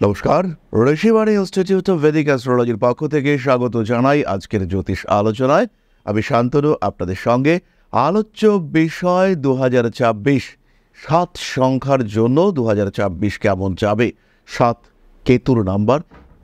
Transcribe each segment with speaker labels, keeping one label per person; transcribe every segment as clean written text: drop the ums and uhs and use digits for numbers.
Speaker 1: নমস্কার, Rishibani institute of Vedic অ্যাস্ট্রোলজির পক্ষ থেকে স্বাগত জানাই আজকের জ্যোতিষ আলোচনায়। আমি শান্তনু আপনাদের সঙ্গে। আলোচ্য বিষয় 2024 7 সংখ্যার জন্য 2024 কেমন যাবে। 7 কেতুর নাম্বার,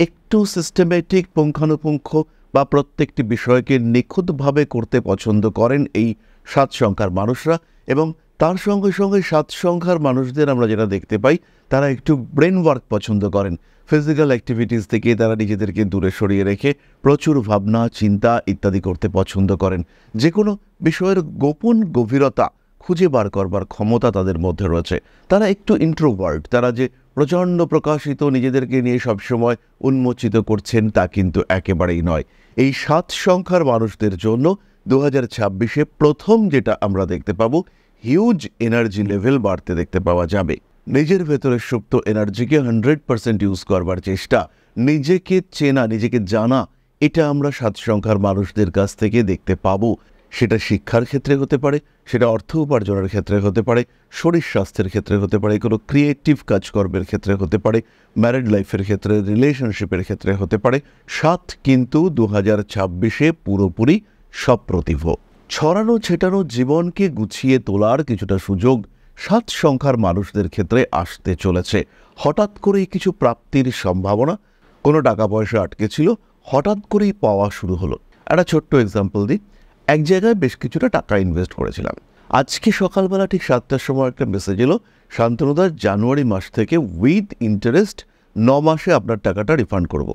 Speaker 1: একটু সিস্টেমেটিক পুঙ্খানুপুঙ্খ বা প্রত্যেকটি বিষয়কে নিখুঁতভাবে করতে পছন্দ করেন এই 7 সংখ্যার মানুষরা, এবং তার সঙ্গে সঙ্গে 7 সংখ্যার মানুষদের আমরা যেটা দেখতে পাই তারা একটু ব্রেন ওয়ার্ক পছন্দ করেন। ফিজিক্যাল অ্যাক্টিভিটিস থেকে তারা নিজেদেরকে দূরে সরিয়ে রেখে প্রচুর ভাবনা চিন্তা ইত্যাদি করতে পছন্দ করেন। যে কোনো বিষয়ের গোপন গভীরতা খুঁজে বার করবার ক্ষমতা তাদের মধ্যে রয়েছে। তারা একটু ইন্ট্রোভার্ট, তারা যে প্রচণ্ড প্রকাশিত নিজেদেরকে নিয়ে সবসময় উন্মোচিত করছেন তা কিন্তু একেবারেই নয়। এই 7 সংখ্যার মানুষদের জন্য 2026-এ প্রথম যেটা আমরা দেখতে পাবো, হিউজ এনার্জি লেভেল বাড়তে দেখতে পাওয়া যাবে। নিজের ভেতরে সুপ্ত এনার্জিকে 100% ইউজ করবার চেষ্টা, নিজেকে চেনা, নিজেকে জানা, এটা আমরা 7 সংখ্যার মানুষদের কাছ থেকে দেখতে পাবো। সেটা শিক্ষার ক্ষেত্রে হতে পারে, সেটা অর্থ উপার্জনের ক্ষেত্রে হতে পারে, শরীর স্বাস্থ্যের ক্ষেত্রে হতে পারে, কোনো ক্রিয়েটিভ কাজকর্মের ক্ষেত্রে হতে পারে, ম্যারিড লাইফের ক্ষেত্রে, রিলেশনশিপের ক্ষেত্রে হতে পারে। 7 কিন্তু 2026-এ পুরোপুরি সপ্রতিভ। ছড়ানো ছেটানো জীবনকে গুছিয়ে তোলার কিছুটা সুযোগ 7 সংখ্যার মানুষদের ক্ষেত্রে আসতে চলেছে। হঠাৎ করেই কিছু প্রাপ্তির সম্ভাবনা, কোনো টাকা পয়সা আটকে ছিল, হঠাৎ করেই পাওয়া শুরু হলো। একটা ছোট্ট এক্সাম্পল দিই। এক জায়গায় বেশ কিছুটা টাকা ইনভেস্ট করেছিলাম। আজকে সকালবেলা ঠিক 7টার সময় একটা মেসেজ এলো, শান্তনুদা জানুয়ারি মাস থেকে উইথ ইন্টারেস্ট 9 মাসে আপনার টাকাটা রিফান্ড করব।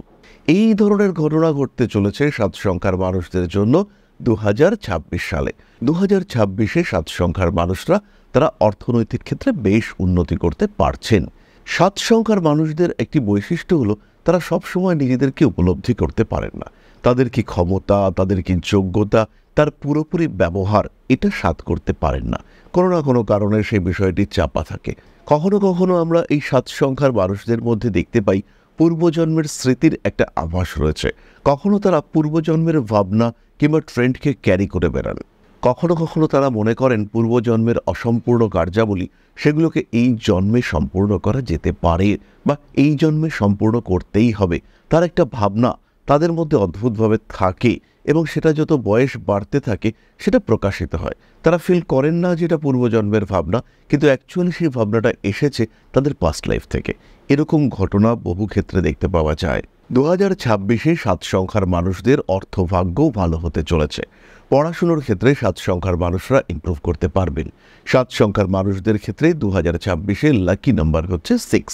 Speaker 1: এই ধরনের ঘটনা ঘটতে চলেছে 7 সংখ্যার মানুষদের জন্য 2026 সালে। 2026-এ 7 সংখ্যার মানুষরা তারা অর্থনৈতিক ক্ষেত্রে বেশ উন্নতি করতে পারছেন। 7 সংখ্যার মানুষদের একটি বৈশিষ্ট্য হলো তারা সবসময় নিজেদেরকে উপলব্ধি করতে পারেন না। তাদের কি ক্ষমতা, তাদের কি যোগ্যতা, তার পুরোপুরি ব্যবহার এটা সাধ করতে পারেন না। কোনো না কোনো কারণে সেই বিষয়টি চাপা থাকে। কখনো কখনো আমরা এই 7 সংখ্যার মানুষদের মধ্যে দেখতে পাই পূর্বজন্মের স্মৃতির একটা আভাস রয়েছে। কখনো তারা পূর্বজন্মের ভাবনা কিংবা ট্রেন্ডকে ক্যারি করে বেড়ান। কখনো কখনো তারা মনে করেন পূর্বজন্মের অসম্পূর্ণ কার্যাবলী সেগুলোকে এই জন্মে সম্পূর্ণ করা যেতে পারে বা এই জন্মে সম্পূর্ণ করতেই হবে। তার একটা ভাবনা তাদের মধ্যে অদ্ভুতভাবে থাকে এবং সেটা যত বয়স বাড়তে থাকে সেটা প্রকাশিত হয়। তারা ফিল করেন না যে এটা পূর্বজন্মের ভাবনা, কিন্তু অ্যাকচুয়ালি সেই ভাবনাটা এসেছে তাদের পাস্ট লাইফ থেকে। এরকম ঘটনা বহু ক্ষেত্রে দেখতে পাওয়া যায়। 2026-এ 7 সংখ্যার মানুষদের অর্থভাগ্যও ভালো হতে চলেছে। পড়াশুনোর ক্ষেত্রে 7 সংখ্যার মানুষরা ইমপ্রুভ করতে পারবেন। 7 সংখ্যার মানুষদের ক্ষেত্রে 2026-এ লাকি নাম্বার হচ্ছে 6,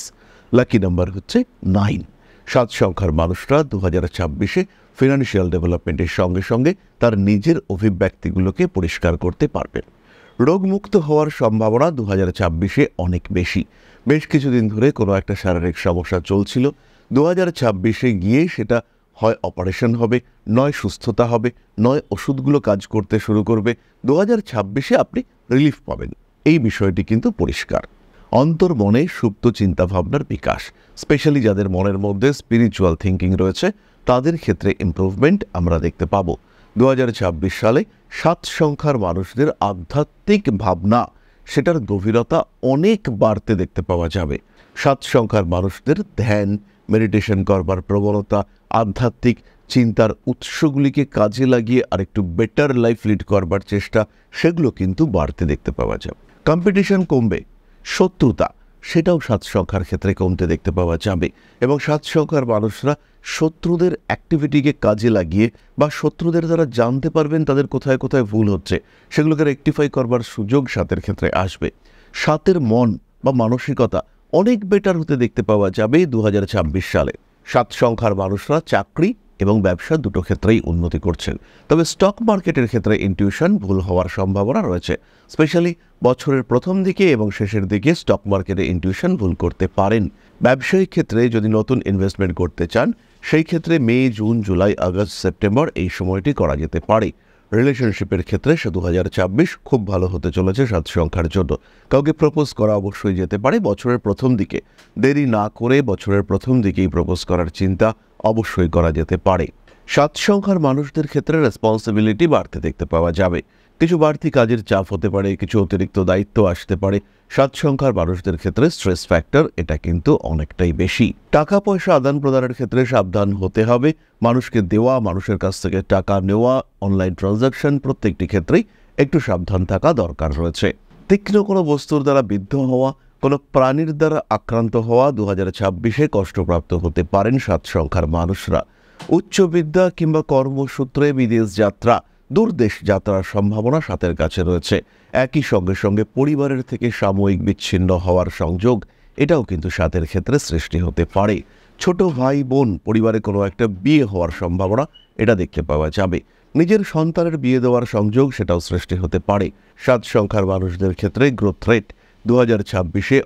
Speaker 1: লাকি নাম্বার হচ্ছে 9। 7 সংখ্যার মানুষরা 2026-এ ফিনান্সিয়াল ডেভেলপমেন্টের সঙ্গে সঙ্গে তার নিজের অভিব্যক্তিগুলোকে পরিষ্কার করতে পারবেন। রোগমুক্ত হওয়ার সম্ভাবনা 2026-এ অনেক বেশি। বেশ কিছুদিন ধরে কোনো একটা শারীরিক সমস্যা চলছিল, 2026-এ গিয়ে সেটা হয় অপারেশন হবে, নয় সুস্থতা হবে, নয় ওষুধগুলো কাজ করতে শুরু করবে। 2026-এ আপনি রিলিফ পাবেন, এই বিষয়টি কিন্তু পরিষ্কার। অন্তর্মনে সুপ্ত চিন্তাভাবনার বিকাশ, স্পেশালি যাদের মনের মধ্যে স্পিরিচুয়াল থিঙ্কিং রয়েছে তাদের ক্ষেত্রে ইমপ্রুভমেন্ট আমরা দেখতে পাবো। 2026 সালে 7 সংখ্যার মানুষদের আধ্যাত্মিক ভাবনা সেটার গভীরতা অনেক বাড়তে দেখতে পাওয়া যাবে। 7 সংখ্যার মানুষদের ধ্যান, মেডিটেশন করবার প্রবণতা, আধ্যাত্মিক চিন্তার উৎসগুলিকে কাজে লাগিয়ে আরেকটু বেটার লাইফ লিড করবার চেষ্টা, সেগুলো কিন্তু বাড়তে দেখতে পাওয়া যাবে। কম্পিটিশন কমবে, শত্রুতা সেটাও 7 সংখ্যার ক্ষেত্রে কমতে দেখতে পাওয়া যাবে এবং 7 সংখ্যার মানুষরা শত্রুদের অ্যাক্টিভিটিকে কাজে লাগিয়ে বা শত্রুদের দ্বারা জানতে পারবেন তাদের কোথায় কোথায় ভুল হচ্ছে, সেগুলোকে রেকটিফাই করবার সুযোগ 7-এর ক্ষেত্রে আসবে। 7-এর মন বা মানসিকতা অনেক বেটার হতে দেখতে পাওয়া যাবে 2026 সালে। 7 সংখ্যার মানুষরা চাকরি এবং ব্যবসা দুটো ক্ষেত্রেই উন্নতি করছেন, তবে স্টক মার্কেটের ক্ষেত্রে ইনটিউশন ভুল হওয়ার সম্ভাবনা রয়েছে। স্পেশালি বছরের প্রথম দিকে এবং শেষের দিকে স্টক মার্কেটে ইনটিউশন ভুল করতে পারেন। ব্যবসায়িক ক্ষেত্রে যদি নতুন ইনভেস্টমেন্ট করতে চান সেই ক্ষেত্রে মে, জুন, জুলাই, আগস্ট, সেপ্টেম্বর এই সময়টি করা যেতে পারে। রিলেশনশিপের ক্ষেত্রে 2026 খুব ভালো হতে চলেছে 7 সংখ্যার জন্য। কাউকে প্রপোজ করা অবশ্যই যেতে পারে বছরের প্রথম দিকে, দেরি না করে বছরের প্রথম দিকেই প্রপোজ করার চিন্তা অবশ্যই করা যেতে পারে। 7 সংখ্যার মানুষদের ক্ষেত্রে রেসপন্সিবিলিটি বাড়তে দেখতে পাওয়া যাবে। কিছু বাড়তি কাজের চাপ হতে পারে, কিছু অতিরিক্ত দায়িত্ব আসতে পারে। 7 সংখ্যার মানুষদের ক্ষেত্রে স্ট্রেস ফ্যাক্টর এটা কিন্তু অনেকটাই বেশি। টাকা পয়সা আদান প্রদানের ক্ষেত্রে সাবধান হতে হবে। মানুষকে দেওয়া, মানুষের কাছ থেকে টাকা নেওয়া, অনলাইন ট্রানজাকশন প্রত্যেকটি ক্ষেত্রেই একটু সাবধান থাকা দরকার রয়েছে। তীক্ষ্ণ কোনো বস্তুর দ্বারা বিদ্ধ হওয়া, কোনো প্রাণীর দ্বারা আক্রান্ত হওয়া 2026-এ কষ্টপ্রাপ্ত হতে পারেন 7 সংখ্যার মানুষরা। উচ্চবিদ্যা কিংবা কর্মসূত্রে বিদেশ যাত্রা, দূরদেশ যাত্রার সম্ভাবনা 7-এর কাছে রয়েছে। একই সঙ্গে সঙ্গে পরিবারের থেকে সাময়িক বিচ্ছিন্ন হওয়ার সংযোগ এটাও কিন্তু 7-এর ক্ষেত্রে সৃষ্টি হতে পারে। ছোট ভাই বোন পরিবারে কোনো একটা বিয়ে হওয়ার সম্ভাবনা এটা দেখতে পাওয়া যাবে। নিজের সন্তানের বিয়ে দেওয়ার সংযোগ সেটাও সৃষ্টি হতে পারে। 7 সংখ্যার মানুষদের ক্ষেত্রে গ্রোথ রেট 2026-এ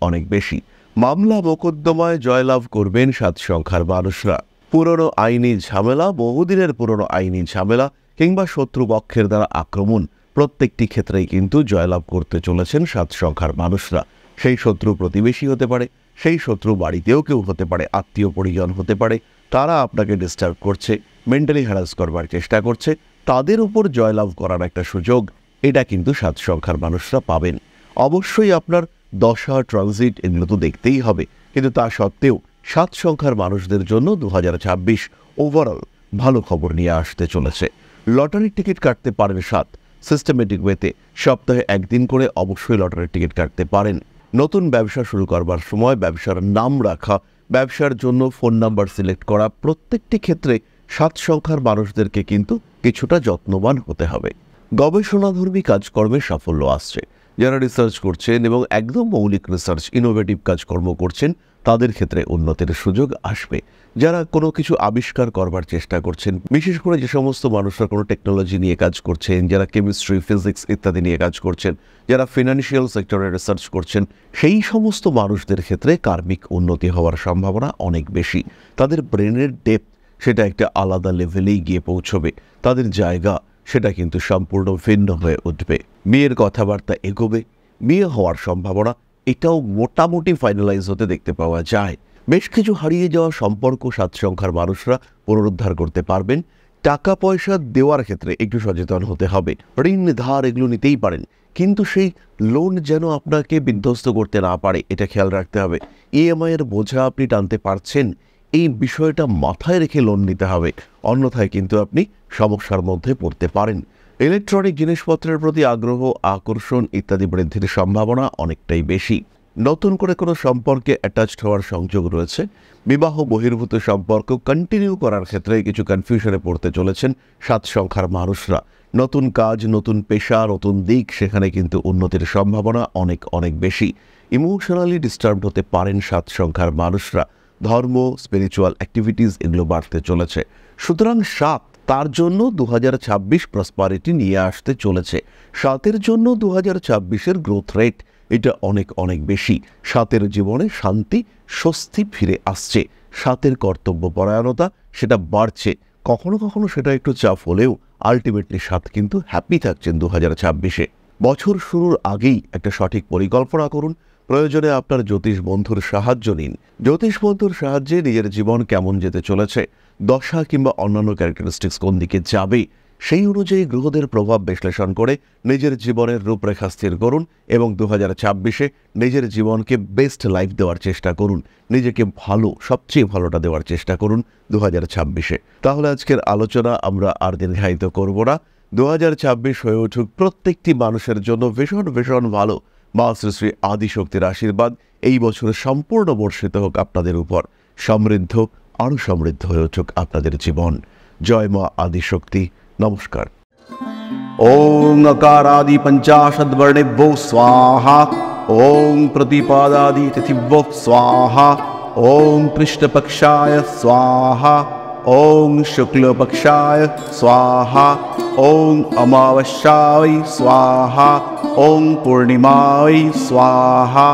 Speaker 1: অনেক বেশি। মামলা মোকদ্দমায় জয়লাভ করবেন 7 সংখ্যার মানুষরা। পুরনো আইনি ঝামেলা, বহুদিনের পুরনো আইনি ঝামেলা কিংবা শত্রুপক্ষের দ্বারা আক্রমণ প্রত্যেকটি ক্ষেত্রেই কিন্তু জয়লাভ করতে চলেছেন 7 সংখ্যার মানুষরা। সেই শত্রু প্রতিবেশী হতে পারে, সেই শত্রু বাড়িতেও কেউ হতে পারে, আত্মীয় পরিজন হতে পারে। তারা আপনাকে ডিস্টার্ব করছে, মেন্টালি হ্যারাস করবার চেষ্টা করছে, তাদের উপর জয়লাভ করার একটা সুযোগ এটা কিন্তু 7 সংখ্যার মানুষরা পাবেন। অবশ্যই আপনার দশা, ট্রানজিট এগুলো তো দেখতেই হবে, কিন্তু তা সত্ত্বেও 7 সংখ্যার মানুষদের জন্য 2026 ওভারঅল ভালো খবর নিয়ে আসতে চলেছে। লটারির টিকিট কাটতে পারেন 7, সিস্টেমেটিক ওয়েতে সপ্তাহে একদিন করে অবশ্যই লটারির টিকিট কাটতে পারেন। নতুন ব্যবসা শুরু করবার সময় ব্যবসার নাম রাখা, ব্যবসার জন্য ফোন নাম্বার সিলেক্ট করা প্রত্যেকটি ক্ষেত্রে 7 সংখ্যার মানুষদেরকে কিন্তু কিছুটা যত্নবান হতে হবে। গবেষণাধর্মী কাজকর্মে সাফল্য আসছে। যারা রিসার্চ করছেন এবং একদম মৌলিক রিসার্চ, ইনোভেটিভ কাজকর্ম করছেন তাদের ক্ষেত্রে উন্নতির সুযোগ আসবে। যারা কোনো কিছু আবিষ্কার করবার চেষ্টা করছেন, বিশেষ করে যে সমস্ত মানুষরা কোনো টেকনোলজি নিয়ে কাজ করছেন, যারা কেমিস্ট্রি, ফিজিক্স ইত্যাদি নিয়ে কাজ করছেন, যারা ফিনান্সিয়াল সেক্টরে রিসার্চ করছেন, সেই সমস্ত মানুষদের ক্ষেত্রে কার্মিক উন্নতি হওয়ার সম্ভাবনা অনেক বেশি। তাদের ব্রেনের ডেপথ সেটা একটা আলাদা লেভেলেই গিয়ে পৌঁছবে। তাদের জায়গা সেটা কিন্তু সম্পূর্ণ ভিন্ন হয়ে উঠবে। মেয়ের কথাবার্তা এগোবে, বিয়ে হওয়ার সম্ভাবনা এটাও মোটামুটি ফাইনালাইজ হতে দেখতে পাওয়া যায়। বেশ কিছু হারিয়ে যাওয়া সম্পর্ক 7 সংখ্যার মানুষরা পুনরুদ্ধার করতে পারবেন। টাকা পয়সা দেওয়ার ক্ষেত্রে একটু সচেতন হতে হবে। ঋণ ধার এগুলো নিতেই পারেন, কিন্তু সেই লোন যেন আপনাকে বিধ্বস্ত করতে না পারে এটা খেয়াল রাখতে হবে। ইএমআই এর বোঝা আপনি টানতে পারছেন, এই বিষয়টা মাথায় রেখে লোন নিতে হবে, অন্যথায় কিন্তু আপনি সমস্যার মধ্যে পড়তে পারেন। ইলেকট্রনিক জিনিসপত্রের প্রতি আগ্রহ, আকর্ষণ ইত্যাদি বৃদ্ধির সম্ভাবনা অনেকটাই বেশি। নতুন করে কোনো সম্পর্কে অ্যাটাচড হওয়ার সংযোগ রয়েছে। বিবাহ বহির্ভূত সম্পর্ক কন্টিনিউ করার ক্ষেত্রে কিছু কনফিউশনে পড়তে চলেছেন 7 সংখ্যার মানুষরা। নতুন কাজ, নতুন পেশা, নতুন দিক, সেখানে কিন্তু উন্নতির সম্ভাবনা অনেক বেশি। ইমোশনালি ডিস্টার্বড হতে পারেন 7 সংখ্যার মানুষরা। ধর্ম, স্পিরিচুয়াল অ্যাক্টিভিটিস এগুলো বাড়তে চলেছে। সুতরাং 7 তার জন্য 2026 প্রসপারিটি নিয়ে আসতে চলেছে। 7-এর জন্য 2026-এর গ্রোথ রেট এটা অনেক বেশি। 7-এর জীবনে শান্তি, স্বস্তি ফিরে আসছে। 7-এর কর্তব্যপরায়ণতা সেটা বাড়ছে। কখনো কখনো সেটা একটু চাপ হলেও আলটিমেটলি 7 কিন্তু হ্যাপি থাকছেন 2026-এ। বছর শুরুর আগেই একটা সঠিক পরিকল্পনা করুন। প্রয়োজনে আপনার জ্যোতিষ বন্ধুর সাহায্য নিন। জ্যোতিষ বন্ধুর সাহায্যে নিজের জীবন কেমন যেতে চলেছে, দশা কিংবা অন্যান্য ক্যারেক্টারিস্টিক্স কোন দিকে যাবে, সেই অনুযায়ী গ্রহদের প্রভাব বিশ্লেষণ করে নিজের জীবনের রূপরেখা স্থির করুন এবং 2026-এ নিজের জীবনকে বেস্ট লাইফ দেওয়ার চেষ্টা করুন। নিজেকে সবচেয়ে ভালোটা দেওয়ার চেষ্টা করুন 2026-এ। তাহলে আজকের আলোচনা আমরা আর দীর্ঘায়িত করব না। 2026 হয়ে উঠুক প্রত্যেকটি মানুষের জন্য ভীষণ ভালো। মা শ্রী শ্রী আদিশক্তির আশীর্বাদ এই বছর সম্পূর্ণ বর্ষিত হোক আপনাদের উপর। সমৃদ্ধ, আরও সমৃদ্ধ হয়ে উঠুক আপনাদের জীবন। জয় মা আদিশক্তি। নমস্কার।
Speaker 2: ओम नकारादि पंचाशद्वर्णेभ्यो स्वाहा। ओम प्रतिपादादि तिथिभ्यो स्वाहा। ओम कृष्णपक्षाय स्वाहा। ओम शुक्लपक्षाय स्वाहा। ओम अमावस्याय स्वाहा। ओम पूर्णिमाय स्वाहा।